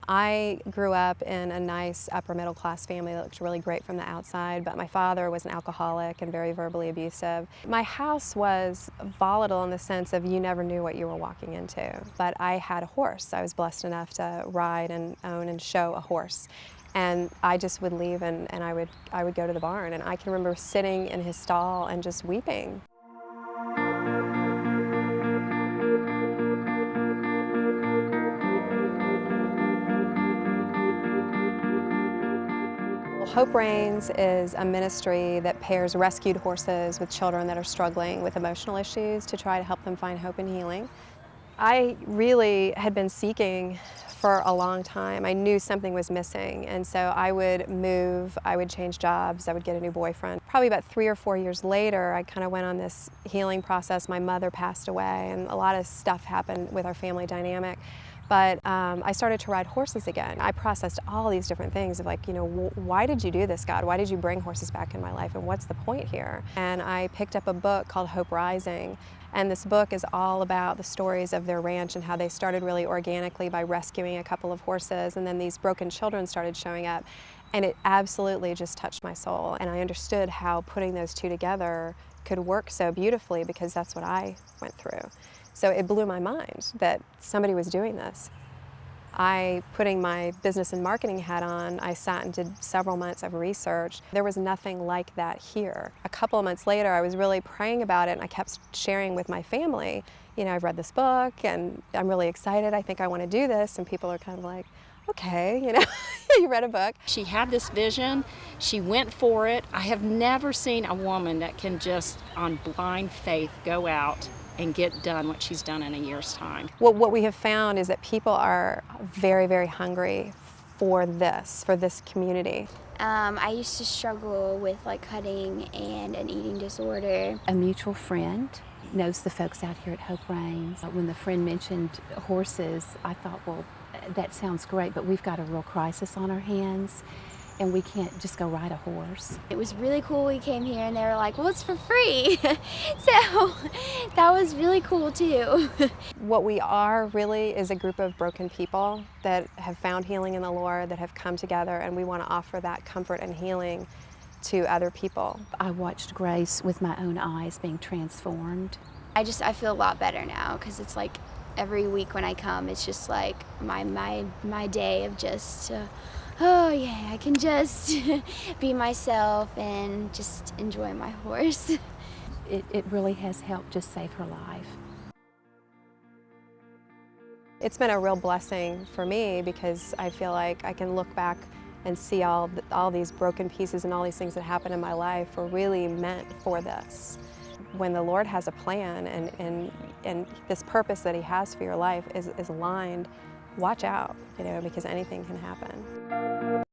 I grew up in a nice upper middle class family that looked really great from the outside, but my father was an alcoholic and very verbally abusive. My house was volatile in the sense of you never knew what you were walking into, but I had a horse. I was blessed enough to ride and own and show a horse. And I just would leave and I would go to the barn, and I can remember sitting in his stall and just weeping. Hope Reins is a ministry that pairs rescued horses with children that are struggling with emotional issues to try to help them find hope and healing. I really had been seeking for a long time. I knew something was missing, and so I would move, I would change jobs, I would get a new boyfriend. Probably about 3 or 4 years later, I kind of went on this healing process. My mother passed away, and a lot of stuff happened with our family dynamic. But I started to ride horses again. I processed all these different things of like, why did you do this, God? Why did you bring horses back in my life, and what's the point here? And I picked up a book called Hope Rising, and this book is all about the stories of their ranch and how they started really organically by rescuing a couple of horses, and then these broken children started showing up, and it absolutely just touched my soul. And I understood how putting those two together could work so beautifully, because that's what I went through. So it blew my mind that somebody was doing this. Putting my business and marketing hat on, I sat and did several months of research. There was nothing like that here. A couple of months later, I was really praying about it, and I kept sharing with my family, I've read this book and I'm really excited. I think I want to do this. And people are kind of like, okay, you read a book. She had this vision, she went for it. I have never seen a woman that can just, on blind faith, go out and get done what she's done in a year's time. Well, what we have found is that people are very, very hungry for this community. I used to struggle with cutting and an eating disorder. A mutual friend knows the folks out here at Hope Reins. When the friend mentioned horses, I thought, well, that sounds great, but we've got a real crisis on our hands, and we can't just go ride a horse. It was really cool. We came here and they were like, well, it's for free. So that was really cool too. What we are really is a group of broken people that have found healing in the Lord, that have come together, and we want to offer that comfort and healing to other people. I watched Grace with my own eyes being transformed. I feel a lot better now, because it's like every week when I come, it's just like my day of just, oh yeah, I can just be myself and just enjoy my horse. It really has helped just save her life. It's been a real blessing for me, because I feel like I can look back and see all these broken pieces and all these things that happened in my life were really meant for this. When the Lord has a plan and this purpose that He has for your life is aligned, watch out, because anything can happen.